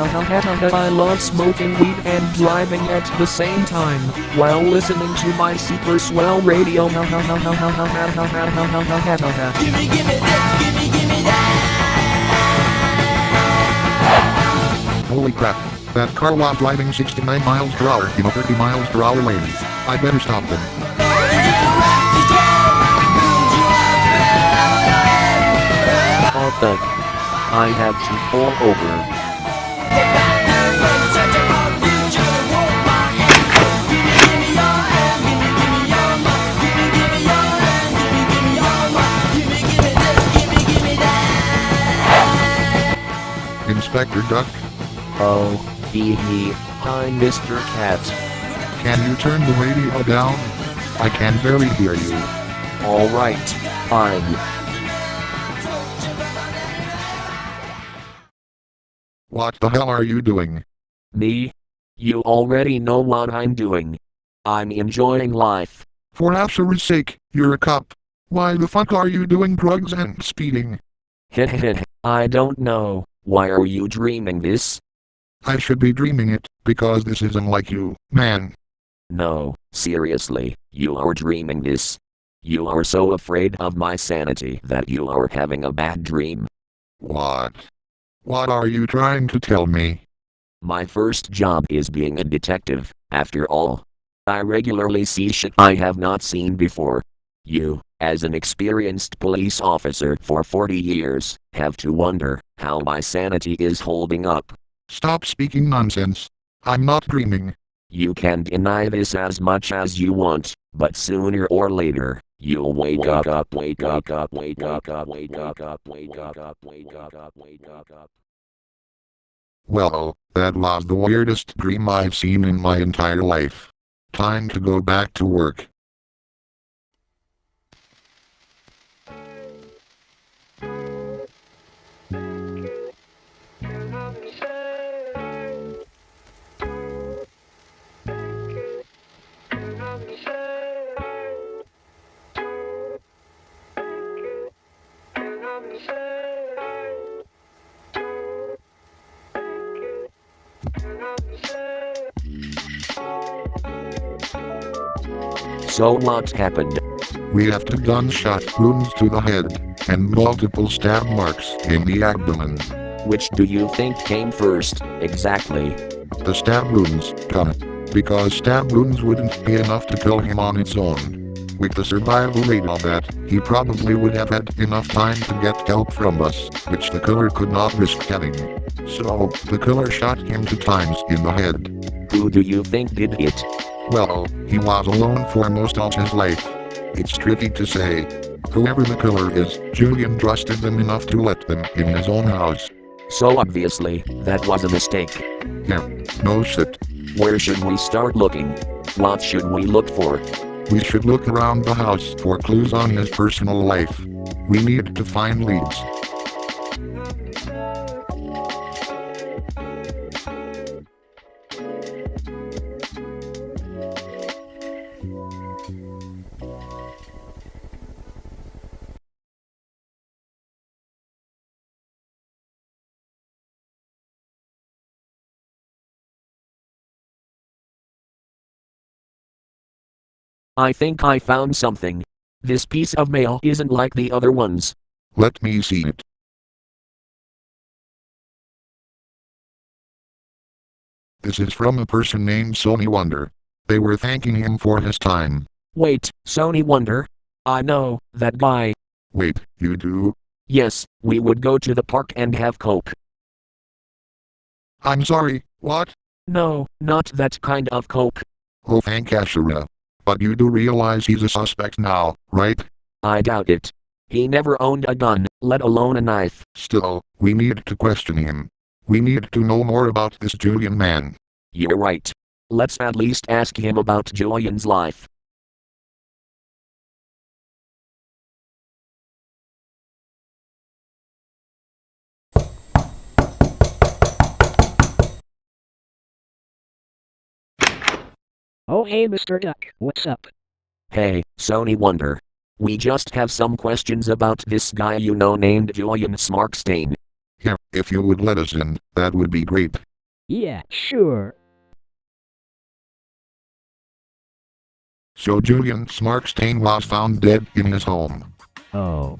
I love smoking weed and driving at the same time while listening to my super swell radio. Gimme that. Holy crap. That car was driving 69 miles per hour in a 30 miles per hour lane. I better stop them. Oh fuck. I have to pull over. Inspector Duck, Oh, hee. Hi, Mr. Cat. can you turn the radio down? I can barely hear you. Alright, fine. What the hell are you doing? Me? You already know what I'm doing. I'm enjoying life. For Asher's sake, you're a cop. Why the fuck are you doing drugs and speeding? Heh. I don't know. Why are you dreaming this? I should be dreaming it, because this isn't like you, man. No, seriously, you are dreaming this. You are so afraid of my sanity that you are having a bad dream. What? What are you trying to tell me? My first job is being a detective, after all. I regularly see shit I have not seen before. You, as an experienced police officer for 40 years, have to wonder how my sanity is holding up. Stop speaking nonsense. I'm not dreaming. You can deny this as much as you want, but sooner or later, you'll wake up. Well, that was the weirdest dream I've seen in my entire life. Time to go back to work. So what happened? We have 2 gunshot wounds to the head, and multiple stab marks in the abdomen. Which do you think came first, exactly? The stab wounds, because stab wounds wouldn't be enough to kill him on its own. With the survival rate of that, he probably would have had enough time to get help from us, which the killer could not risk having. So, the killer shot him 2 times in the head. Who do you think did it? Well, he was alone for most of his life. It's tricky to say. Whoever the killer is, Julian trusted them enough to let them in his own house. So obviously, that was a mistake. Yeah, no shit. Where should we start looking? What should we look for? We should look around the house for clues on his personal life. We need to find leads. I think I found something. This piece of mail isn't like the other ones. Let me see it. This is from a person named Sony Wonder. They were thanking him for his time. Wait, Sony Wonder? I know, that guy. Wait, you do? Yes, we would go to the park and have coke. I'm sorry, what? No, not that kind of coke. Oh, thank Ashura. But you do realize he's a suspect now, right? I doubt it. He never owned a gun, let alone a knife. Still, we need to question him. We need to know more about this Julian man. You're right. Let's at least ask him about Julian's life. Oh hey Mr. Duck, what's up? Hey, Sony Wonder. We just have some questions about this guy you know named Julian Smarksteen. Here, if you would let us in, that would be great. Yeah, sure. So Julian Smarksteen was found dead in his home. Oh.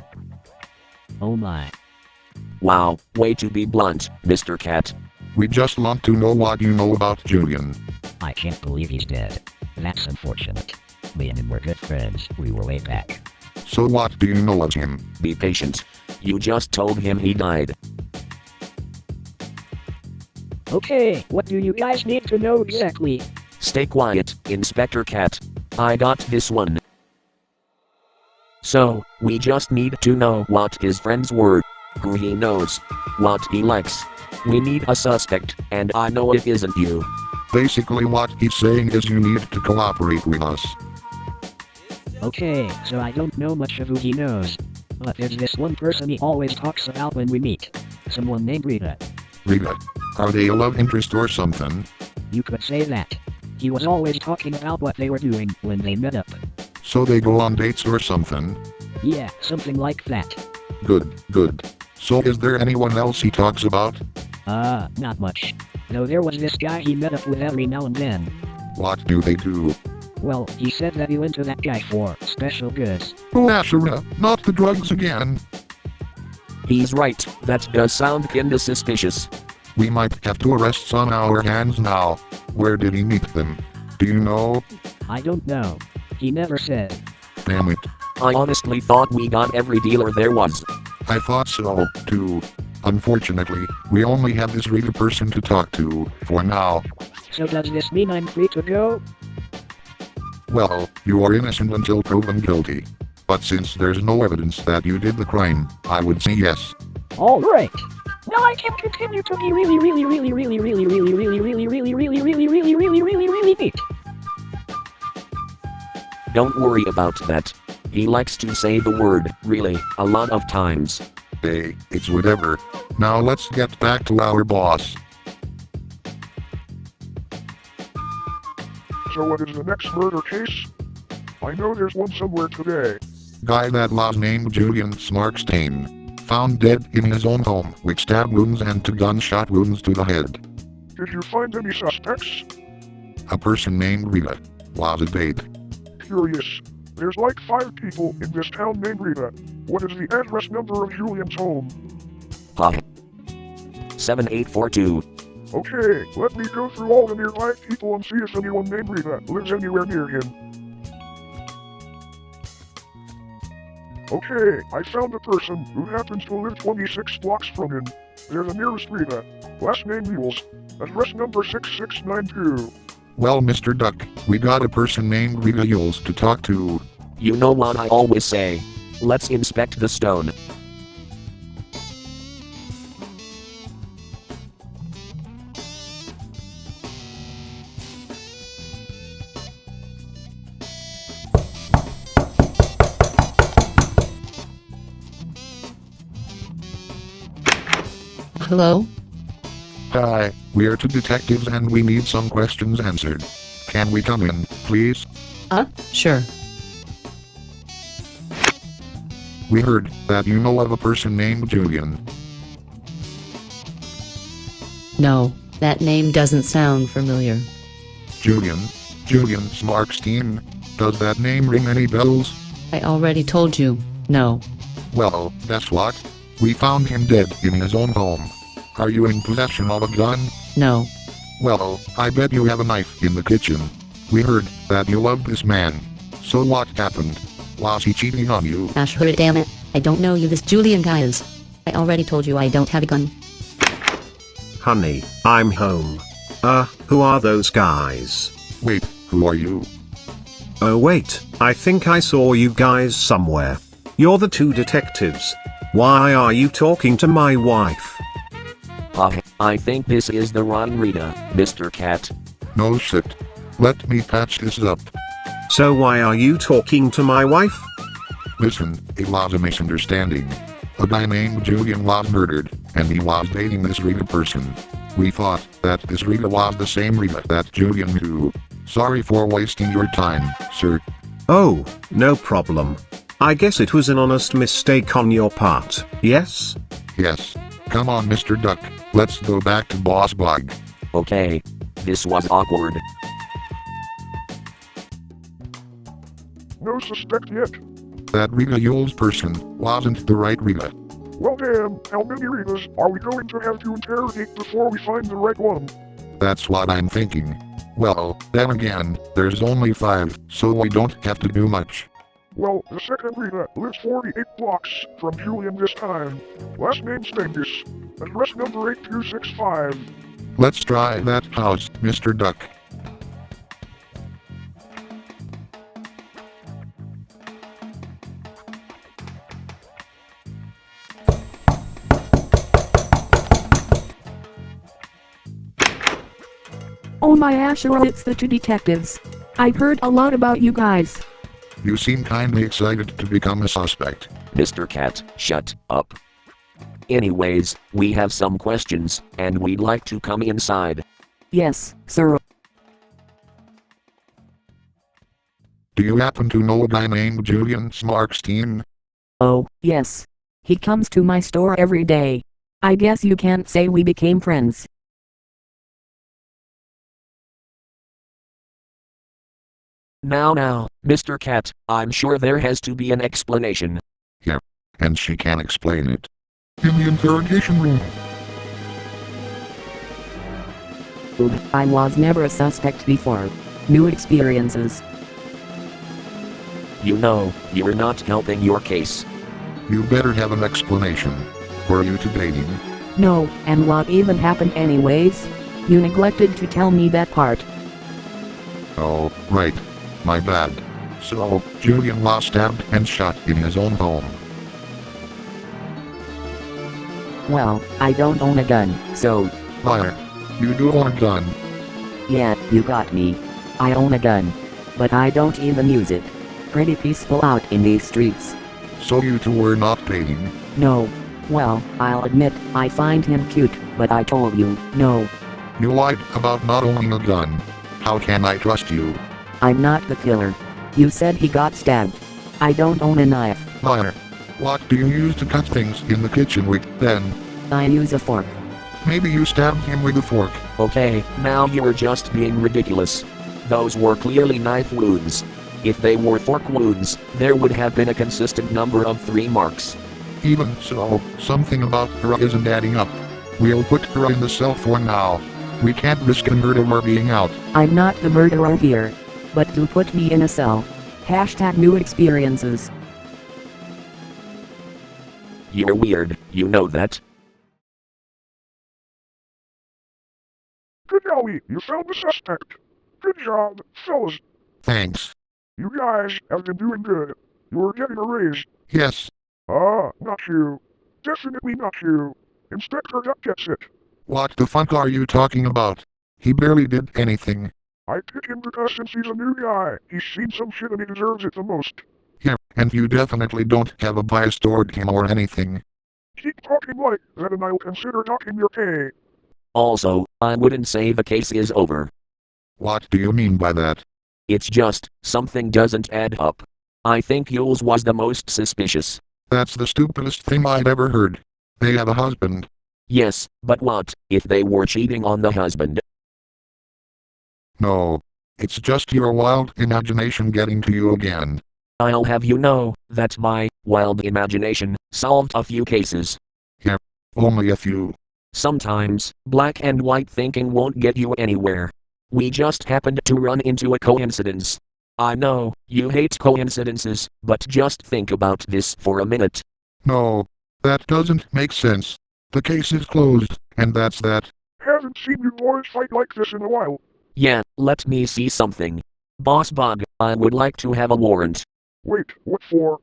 Oh my. Wow, way to be blunt, Mr. Cat. We just want to know what you know about Julian. I can't believe he's dead. That's unfortunate. Me and him were good friends. We were way back. So what do you know of him? Be patient. You just told him he died. Okay, what do you guys need to know exactly? Stay quiet, Inspector Cat. I got this one. So, we just need to know what his friends were, who he knows, what he likes. We need a suspect, and I know it isn't you. Basically what he's saying is you need to cooperate with us. Okay, so I don't know much of who he knows. But there's this one person he always talks about when we meet. Someone named Rita. Rita, are they a love interest or something? You could say that. He was always talking about what they were doing when they met up. So they go on dates or something? Yeah, something like that. Good, good. So is there anyone else he talks about? Not much. Though there was this guy he met up with every now and then. What do they do? Well, he said that he went to that guy for special goods. Oh Ashura, not the drugs again. He's right, that does sound kinda suspicious. We might have two arrests on our hands now. Where did he meet them? Do you know? I don't know. He never said. Damn it. I honestly thought we got every dealer there was. I thought so, too. Unfortunately, we only have this Rita person to talk to, for now. So does this mean I'm free to go? Well, you are innocent until proven guilty. But since there's no evidence that you did the crime, I would say yes. Alright. Now I can continue to be really neat. Don't worry about that. He likes to say the word, really, a lot of times. Hey, it's whatever. Now let's get back to our boss. So what is the next murder case? I know there's one somewhere today. Guy that was named Julian Smarksteen. Found dead in his own home with stab wounds and 2 gunshot wounds to the head. Did you find any suspects? A person named Rita was a date. Curious. There's like 5 people in this town named Rita. What is the address number of Julian's home? 7842. Okay, let me go through all the nearby people and see if anyone named Rita lives anywhere near him. Okay, I found a person who happens to live 26 blocks from him. They're the nearest Rita. Last name Mules. Address number 6692. Well, Mr. Duck, we got a person named Rita Yules to talk to. You know what I always say. Let's inspect the stone. Hello? Hi, we are 2 detectives and we need some questions answered. Can we come in, please? Sure. We heard that you know of a person named Julian. No, that name doesn't sound familiar. Julian Smarksteen. Does that name ring any bells? I already told you, no. Well, guess what? We found him dead in his own home. Are you in possession of a gun? No. Well, I bet you have a knife in the kitchen. We heard that you loved this man. So what happened? Was he cheating on you? Ashura, damn it. I don't know who this Julian guy is. I already told you I don't have a gun. Honey, I'm home. Who are those guys? Wait, who are you? Oh wait, I think I saw you guys somewhere. You're the 2 detectives. Why are you talking to my wife? I think this is the wrong Rita, Mr. Cat. No shit. Let me patch this up. So why are you talking to my wife? Listen, it was a misunderstanding. A guy named Julian was murdered, and he was dating this Rita person. We thought that this Rita was the same Rita that Julian knew. Sorry for wasting your time, sir. Oh, no problem. I guess it was an honest mistake on your part, yes? Yes. Come on, Mr. Duck. Let's go back to Boss Bug. Okay. This was awkward. No suspect yet. That Rita Yules person wasn't the right Rita. Well damn, how many Ritas are we going to have to interrogate before we find the right one? That's what I'm thinking. Well, then again, there's only 5, so we don't have to do much. Well, the second Rita lives 48 blocks from Julian this time. Last name Stengus. Address number 8265. Let's try that house, Mr. Duck. Oh my Asherah, it's the 2 detectives. I've heard a lot about you guys. You seem kindly excited to become a suspect. Mr. Cat, shut up. Anyways, we have some questions, and we'd like to come inside. Yes, sir. Do you happen to know a guy named Julian Smarksteen? Oh, yes. He comes to my store every day. I guess you can't say we became friends. Now, Mr. Cat, I'm sure there has to be an explanation. Yeah, and she can't explain it. In the interrogation room. I was never a suspect before. New experiences. You know, you're not helping your case. You better have an explanation. Were you two dating? No, and what even happened anyways? You neglected to tell me that part. Oh, right. My bad. So, Julian was stabbed and shot in his own home. Well, I don't own a gun, so... Liar. You do own a gun. Yeah, you got me. I own a gun. But I don't even use it. Pretty peaceful out in these streets. So you two were not dating? No. Well, I'll admit, I find him cute, but I told you, no. You lied about not owning a gun. How can I trust you? I'm not the killer. You said he got stabbed. I don't own a knife. Liar. What do you use to cut things in the kitchen with, then? I use a fork. Maybe you stabbed him with a fork. Okay, now you're just being ridiculous. Those were clearly knife wounds. If they were fork wounds, there would have been a consistent number of 3 marks. Even so, something about her isn't adding up. We'll put her in the cell for now. We can't risk a murderer being out. I'm not the murderer here. But do put me in a cell. Hashtag new experiences. You're weird, you know that? Good golly, you found the suspect. Good job, fellas. Thanks. You guys have been doing good. You're getting a raise. Yes. Not you. Definitely not you. Inspector Duck gets it. What the fuck are you talking about? He barely did anything. I pick him because since he's a new guy, he's seen some shit and he deserves it the most. Yeah, and you definitely don't have a bias toward him or anything. Keep talking like that and I'll consider docking your pay. Also, I wouldn't say the case is over. What do you mean by that? It's just, something doesn't add up. I think Yules was the most suspicious. That's the stupidest thing I'd ever heard. They have a husband. Yes, but what if they were cheating on the husband? No. It's just your wild imagination getting to you again. I'll have you know that my wild imagination solved a few cases. Yeah, only a few. Sometimes, black and white thinking won't get you anywhere. We just happened to run into a coincidence. I know, you hate coincidences, but just think about this for a minute. No. That doesn't make sense. The case is closed, and that's that. Haven't seen you boys fight like this in a while. Yeah, let me see something. Boss Bug, I would like to have a warrant. Wait, what for?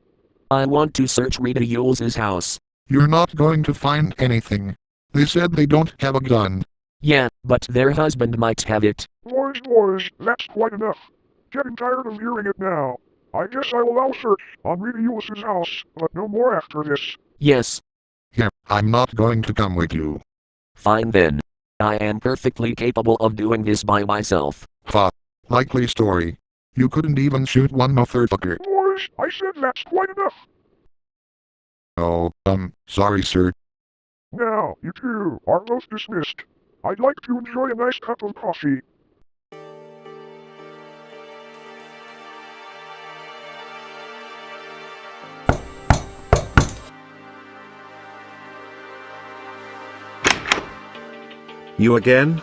I want to search Rita Yules' house. You're not going to find anything. They said they don't have a gun. Yeah, but their husband might have it. Boys, that's quite enough. Getting tired of hearing it now. I guess I will allow search on Rita Yules' house, but no more after this. Yes. Yeah, I'm not going to come with you. Fine then. I am perfectly capable of doing this by myself. Ha. Likely story. You couldn't even shoot one motherfucker. Boys, I said that's quite enough. Oh, sorry sir. Now, you two are both dismissed. I'd like to enjoy a nice cup of coffee. You again?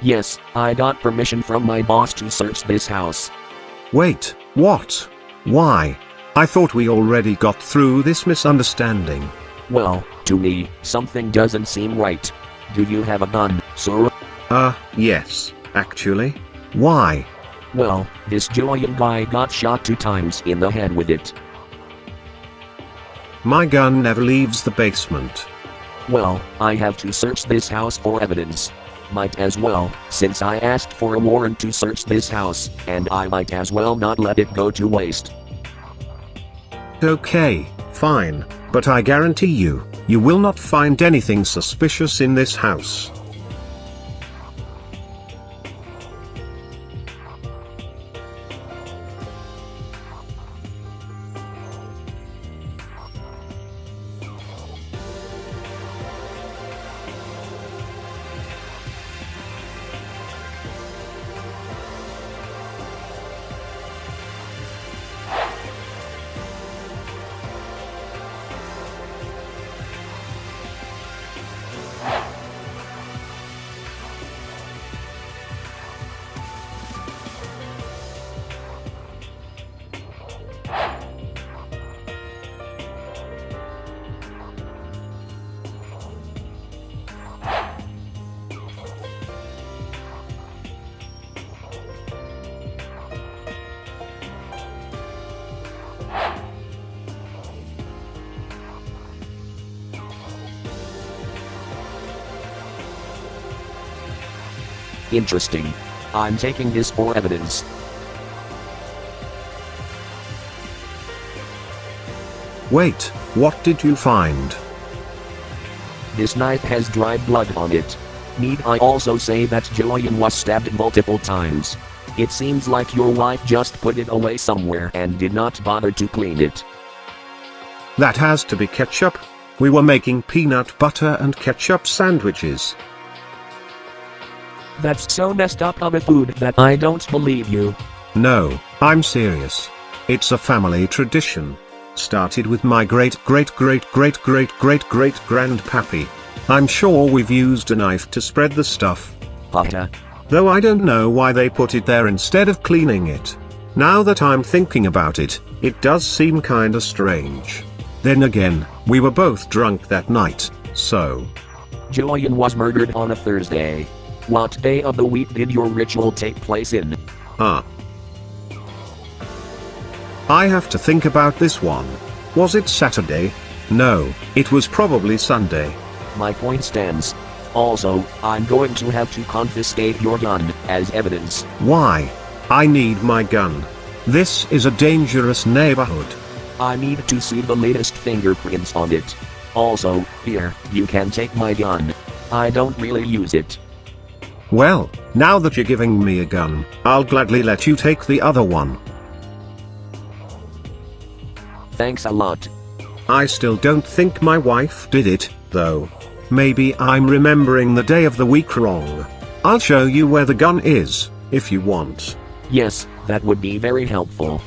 Yes, I got permission from my boss to search this house. Wait, what? Why? I thought we already got through this misunderstanding. Well, to me, something doesn't seem right. Do you have a gun, sir? Yes, actually. Why? Well, this Julian guy got shot 2 times in the head with it. My gun never leaves the basement. Well, I have to search this house for evidence. Might as well, since I asked for a warrant to search this house, and I might as well not let it go to waste. Okay, fine, but I guarantee you, you will not find anything suspicious in this house. Interesting. I'm taking this for evidence. Wait, what did you find? This knife has dried blood on it. Need I also say that Julian was stabbed multiple times? It seems like your wife just put it away somewhere and did not bother to clean it. That has to be ketchup. We were making peanut butter and ketchup sandwiches. That's so messed up of a food that I don't believe you. No, I'm serious. It's a family tradition. Started with my great-great-great-great-great-great-great-grandpappy. I'm sure we've used a knife to spread the stuff. Pata. Though I don't know why they put it there instead of cleaning it. Now that I'm thinking about it, it does seem kinda strange. Then again, we were both drunk that night, so... Julian was murdered on a Thursday. What day of the week did your ritual take place in? I have to think about this one. Was it Saturday? No, it was probably Sunday. My point stands. Also, I'm going to have to confiscate your gun as evidence. Why? I need my gun. This is a dangerous neighborhood. I need to see the latest fingerprints on it. Also, here, you can take my gun. I don't really use it. Well, now that you're giving me a gun, I'll gladly let you take the other one. Thanks a lot. I still don't think my wife did it, though. Maybe I'm remembering the day of the week wrong. I'll show you where the gun is, if you want. Yes, that would be very helpful.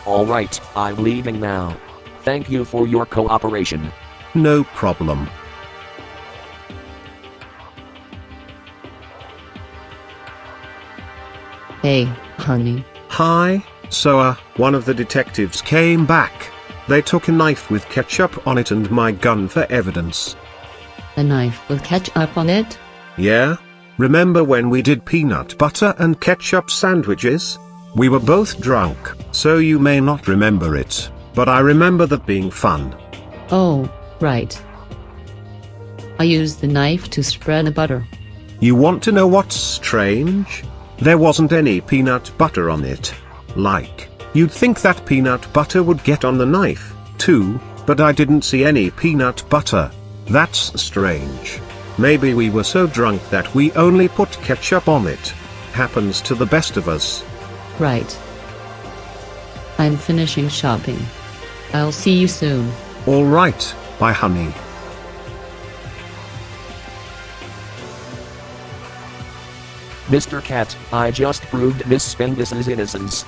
Alright, I'm leaving now. Thank you for your cooperation. No problem. Hey, honey. Hi, so one of the detectives came back. They took a knife with ketchup on it and my gun for evidence. A knife with ketchup on it? Yeah? Remember when we did peanut butter and ketchup sandwiches? We were both drunk, so you may not remember it, but I remember that being fun. Oh, right. I used the knife to spread the butter. You want to know what's strange? There wasn't any peanut butter on it. Like, You'd think that peanut butter would get on the knife, too, but I didn't see any peanut butter. That's strange. Maybe we were so drunk that we only put ketchup on it. Happens to the best of us. Right. I'm finishing shopping. I'll see you soon. Alright, bye honey. Mr. Cat, I just proved Miss Spendus's innocence.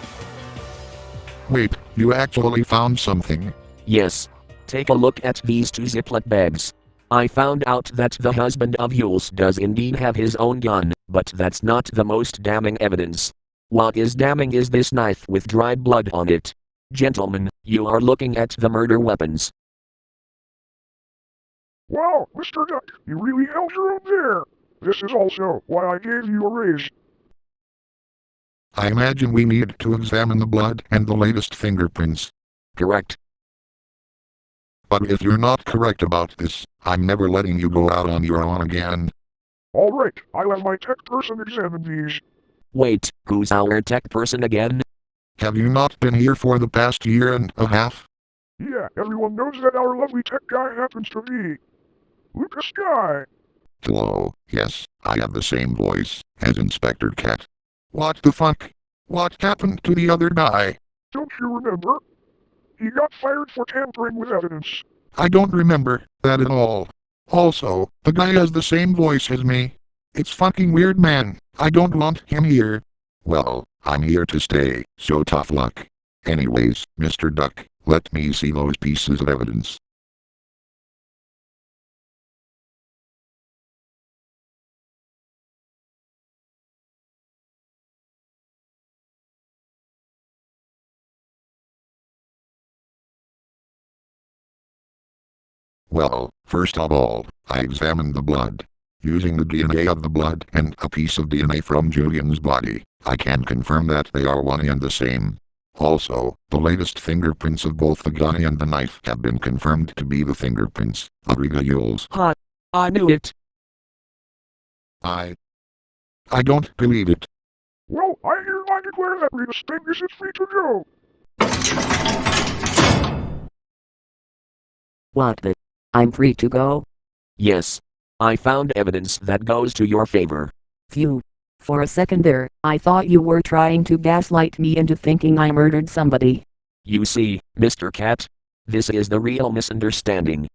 Wait, you actually found something? Yes. Take a look at these two Ziploc bags. I found out that the husband of Yules does indeed have his own gun, but that's not the most damning evidence. What is damning is this knife with dried blood on it. Gentlemen, you are looking at the murder weapons. Wow, Mr. Duck, you really held your own there. This is also why I gave you a raise. I imagine we need to examine the blood and the latest fingerprints. Correct. But if you're not correct about this, I'm never letting you go out on your own again. Alright, I'll have my tech person examine these. Wait, who's our tech person again? Have you not been here for the past year and a half? Yeah, everyone knows that our lovely tech guy happens to be Lucas Guy. Hello, yes, I have the same voice as Inspector Cat. What the fuck? What happened to the other guy? Don't you remember? He got fired for tampering with evidence. I don't remember that at all. Also, the guy has the same voice as me. It's fucking weird, man. I don't want him here. Well, I'm here to stay, so tough luck. Anyways, Mr. Duck, let me see those pieces of evidence. Well, first of all, I examined the blood. Using the DNA of the blood and a piece of DNA from Julian's body, I can confirm that they are one and the same. Also, the latest fingerprints of both the gun and the knife have been confirmed to be the fingerprints of Rita Yules. Huh. I knew it. I don't believe it. Well, I hereby declare that Rita Spengus is free to go. What the? I'm free to go? Yes. I found evidence that goes to your favor. Phew. For a second there, I thought you were trying to gaslight me into thinking I murdered somebody. You see, Mr. Cat? This is the real misunderstanding.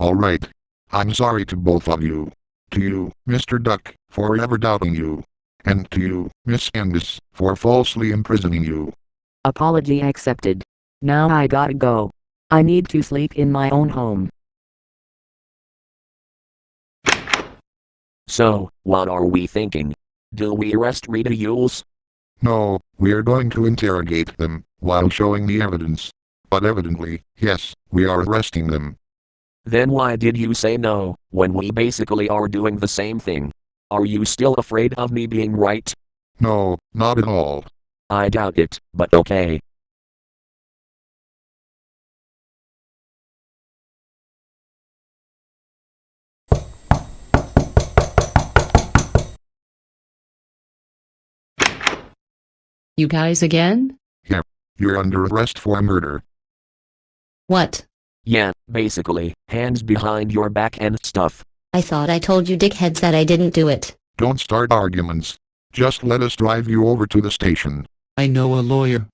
Alright. I'm sorry to both of you. To you, Mr. Duck, for ever doubting you. And to you, Miss Candace, for falsely imprisoning you. Apology accepted. Now I gotta go. I need to sleep in my own home. So, what are we thinking? Do we arrest Rita Yules? No, we are going to interrogate them, while showing the evidence. But evidently, yes, we are arresting them. Then why did you say no, when we basically are doing the same thing? Are you still afraid of me being right? No, not at all. I doubt it, but okay. You guys again? You're under arrest for murder. What? Yeah, basically, hands behind your back and stuff. I thought I told you dickheads that I didn't do it. Don't start arguments. Just let us drive you over to the station. I know a lawyer.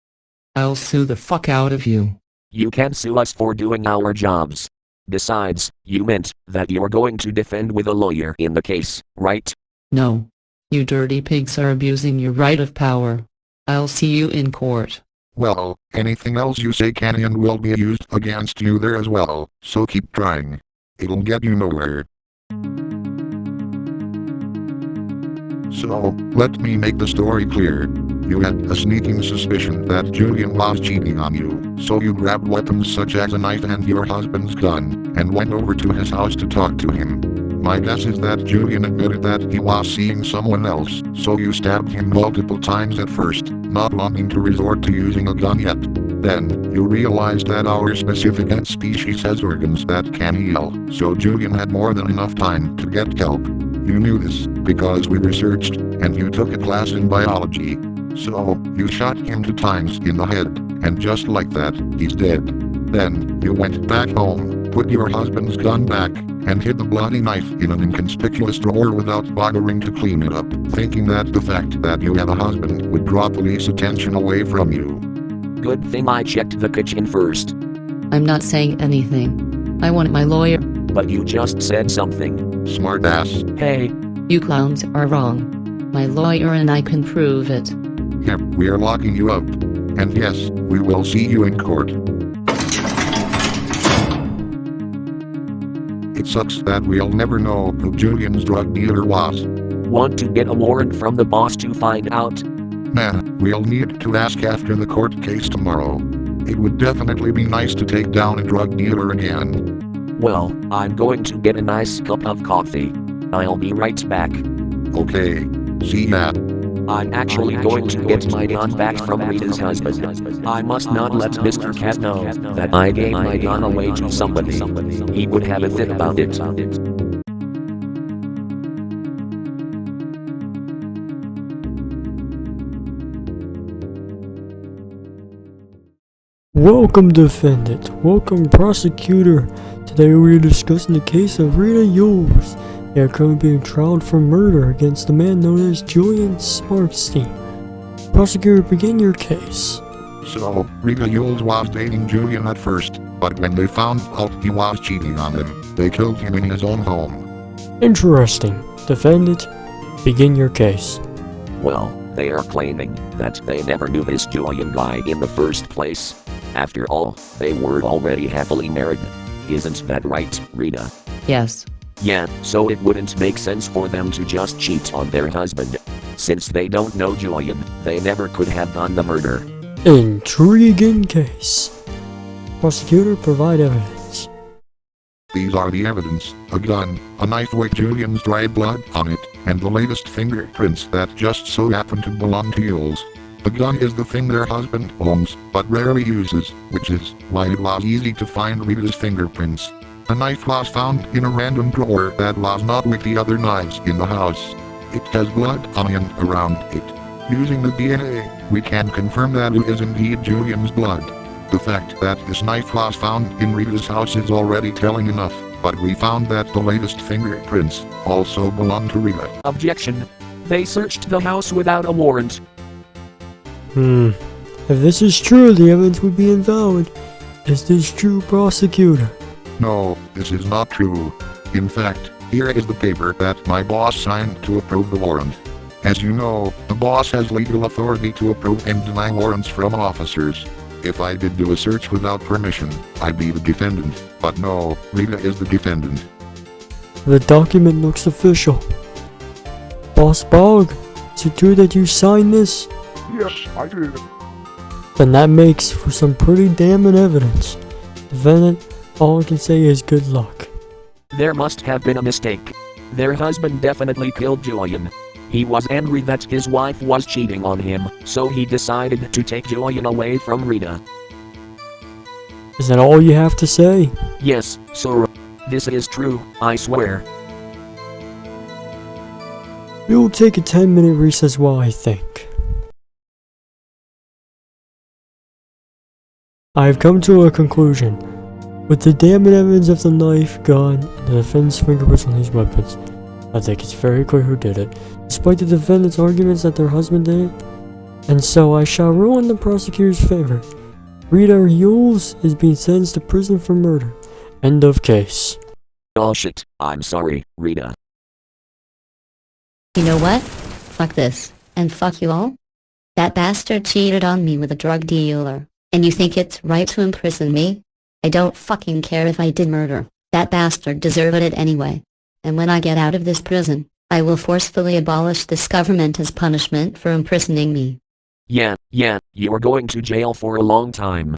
I'll sue the fuck out of you. You can't sue us for doing our jobs. Besides, you meant that you're going to defend with a lawyer in the case, right? No. You dirty pigs are abusing your right of power. I'll see you in court. Well, anything else you say can and will be used against you there as well, so keep trying. It'll get you nowhere. So, let me make the story clear. You had a sneaking suspicion that Julian was cheating on you, so you grabbed weapons such as a knife and your husband's gun, and went over to his house to talk to him. My guess is that Julian admitted that he was seeing someone else, so you stabbed him multiple times at first, not wanting to resort to using a gun yet. Then, you realized that our specific ant species has organs that can heal, so Julian had more than enough time to get help. You knew this, because we researched, and you took a class in biology. So, you shot him 2 times in the head, and just like that, he's dead. Then, you went back home, put your husband's gun back, and hid the bloody knife in an inconspicuous drawer without bothering to clean it up, thinking that the fact that you have a husband would draw police attention away from you. Good thing I checked the kitchen first. I'm not saying anything. I want my lawyer. But you just said something. Smartass. Hey, You clowns are wrong. My lawyer and I can prove it. Yep, we are locking you up. And yes, we will see you in court. It sucks that we'll never know who Julian's drug dealer was. want to get a warrant from the boss to find out? Man, we'll need to ask after the court case tomorrow. It would definitely be nice to take down a drug dealer again. Well, I'm going to get a nice cup of coffee. I'll be right back. Okay. See ya. I'm actually going to get my gun back from Rita's husband. I must not let Mr. Cat know that I gave my gun away to somebody. He would have a fit about it. Welcome, defendant. Welcome, prosecutor. Today we are discussing the case of Rita Yules. They are currently being trialed for murder against the man known as Julian Smarksteen. Prosecutor, begin your case. So, Rita Yules was dating Julian at first, but when they found out he was cheating on them, they killed him in his own home. Interesting. Defendant, begin your case. Well, they are claiming that they never knew this Julian guy in the first place. After all, they were already happily married. Isn't that right, Rita? Yes. Yeah, so it wouldn't make sense for them to just cheat on their husband. Since they don't know Julian, they never could have done the murder. Intriguing case. Prosecutor, provide evidence. These are the evidence: a gun, a knife with Julian's dried blood on it, and the latest fingerprints that just so happen to belong to Yules. The gun is the thing their husband owns, but rarely uses, which is why it was easy to find Rita's fingerprints. The knife was found in a random drawer that was not with the other knives in the house. It has blood on and around it. Using the DNA, we can confirm that it is indeed Julian's blood. The fact that this knife was found in Rita's house is already telling enough, but we found that the latest fingerprints also belong to Rita. Objection. They searched the house without a warrant. If this is true, the evidence would be invalid. Is this true, prosecutor? No, this is not true. In fact, here is the paper that my boss signed to approve the warrant. As you know, the boss has legal authority to approve and deny warrants from officers. If I did do a search without permission, I'd be the defendant. But no, Rita is the defendant. The document looks official. Boss Bog, is it true that you signed this? Yes, I did. Then that makes for some pretty damning evidence. Defendant, all I can say is good luck. There must have been a mistake. Their husband definitely killed Julian. He was angry that his wife was cheating on him, so he decided to take Julian away from Rita. Is that all you have to say? Yes, sir. This is true, I swear. We will take a 10-minute recess while I think. I have come to a conclusion. With the damning evidence of the knife, gun, and the defendant's fingerprints on these weapons, I think it's very clear who did it, despite the defendant's arguments that their husband did it. And so I shall rule in the prosecutor's favor. Rita Yules is being sentenced to prison for murder. End of case. Oh shit, I'm sorry, Rita. You know what? Fuck this. And fuck you all. That bastard cheated on me with a drug dealer. And you think it's right to imprison me? I don't fucking care if I did murder. That bastard deserved it anyway. And when I get out of this prison, I will forcefully abolish this government as punishment for imprisoning me. Yeah, you're going to jail for a long time.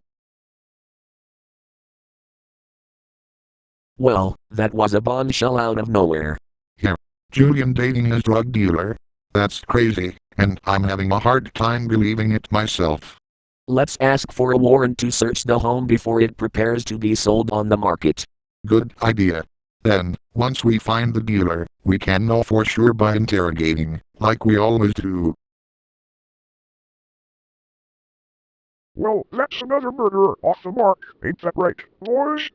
Well, that was a bombshell out of nowhere. Yeah, Julian dating his drug dealer? That's crazy, and I'm having a hard time believing it myself. Let's ask for a warrant to search the home before it prepares to be sold on the market. Good idea. Then, once we find the dealer, we can know for sure by interrogating, like we always do. Well, that's another murderer off the mark, ain't that right, boys?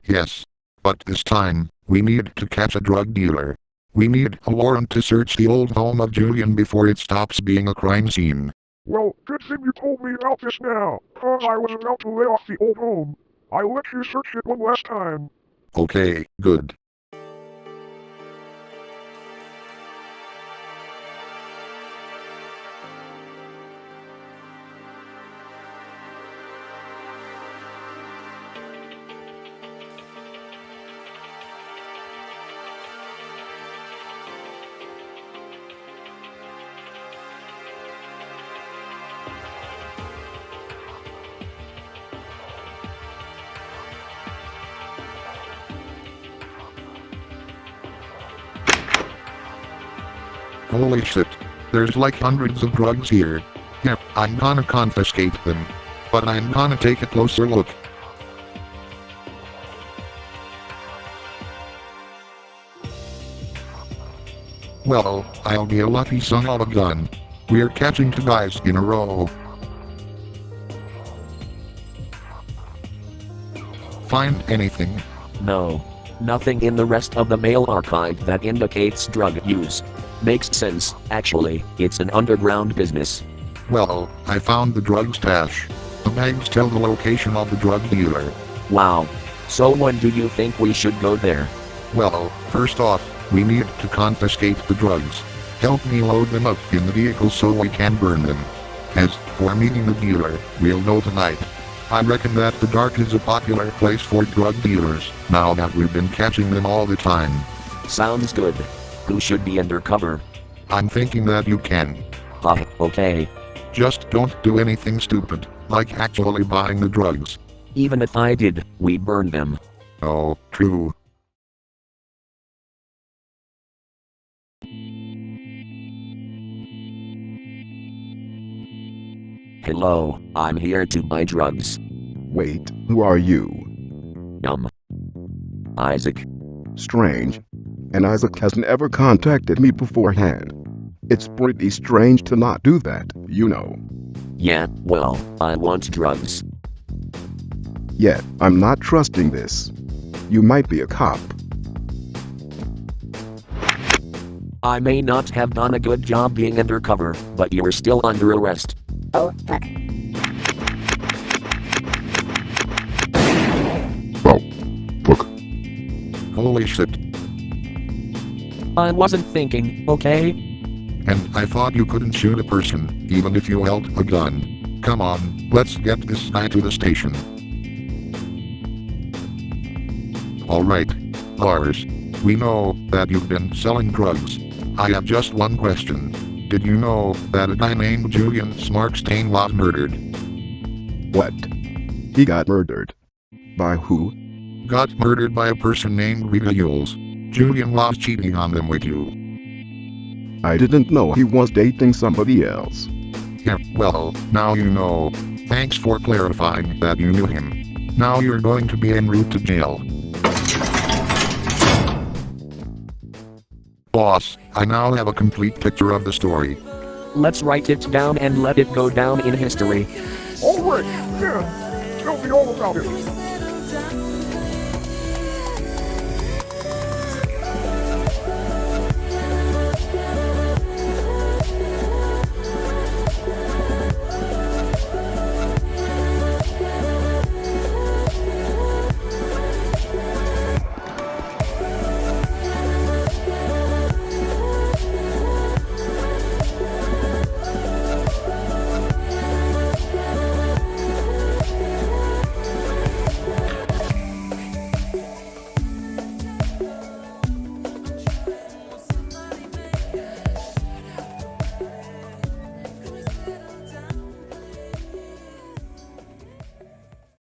Yes. But this time, we need to catch a drug dealer. We need a warrant to search the old home of Julian before it stops being a crime scene. Well, good thing you told me about this now, 'cause I was about to lay off the old home. I'll let you search it one last time. Okay, good. Holy shit. There's like hundreds of drugs here. Yep, I'm gonna confiscate them. But I'm gonna take a closer look. Well, I'll be a lucky son of a gun. We're catching 2 guys in a row. Find anything? No. Nothing in the rest of the mail archive that indicates drug use. Makes sense, actually, it's an underground business. Well, I found the drug stash. The bags tell the location of the drug dealer. Wow. So when do you think we should go there? Well, first off, we need to confiscate the drugs. Help me load them up in the vehicle so we can burn them. As for meeting the dealer, we'll know tonight. I reckon that the dark is a popular place for drug dealers, now that we've been catching them all the time. Sounds good. Who should be undercover? I'm thinking that you can. Okay. Just don't do anything stupid, like actually buying the drugs. Even if I did, we burn them. Oh, true. Hello, I'm here to buy drugs. Wait, who are you? Isaac. Strange. And Isaac has never contacted me beforehand. It's pretty strange to not do that, you know. Yeah, well, I want drugs. Yet, I'm not trusting this. You might be a cop. I may not have done a good job being undercover, but you're still under arrest. Oh, fuck. Oh, fuck. Holy shit. I wasn't thinking, okay? And I thought you couldn't shoot a person, even if you held a gun. Come on, let's get this guy to the station. Alright. Lars. We know that you've been selling drugs. I have just one question. Did you know that a guy named Julian Smarksteen was murdered? What? He got murdered. By who? Got murdered by a person named Rita Yules. Julian was cheating on them with you. I didn't know he was dating somebody else. Yeah, well, now you know. Thanks for clarifying that you knew him. Now you're going to be en route to jail. Boss, I now have a complete picture of the story. Let's write it down and let it go down in history. Alright, then. Tell me all about it.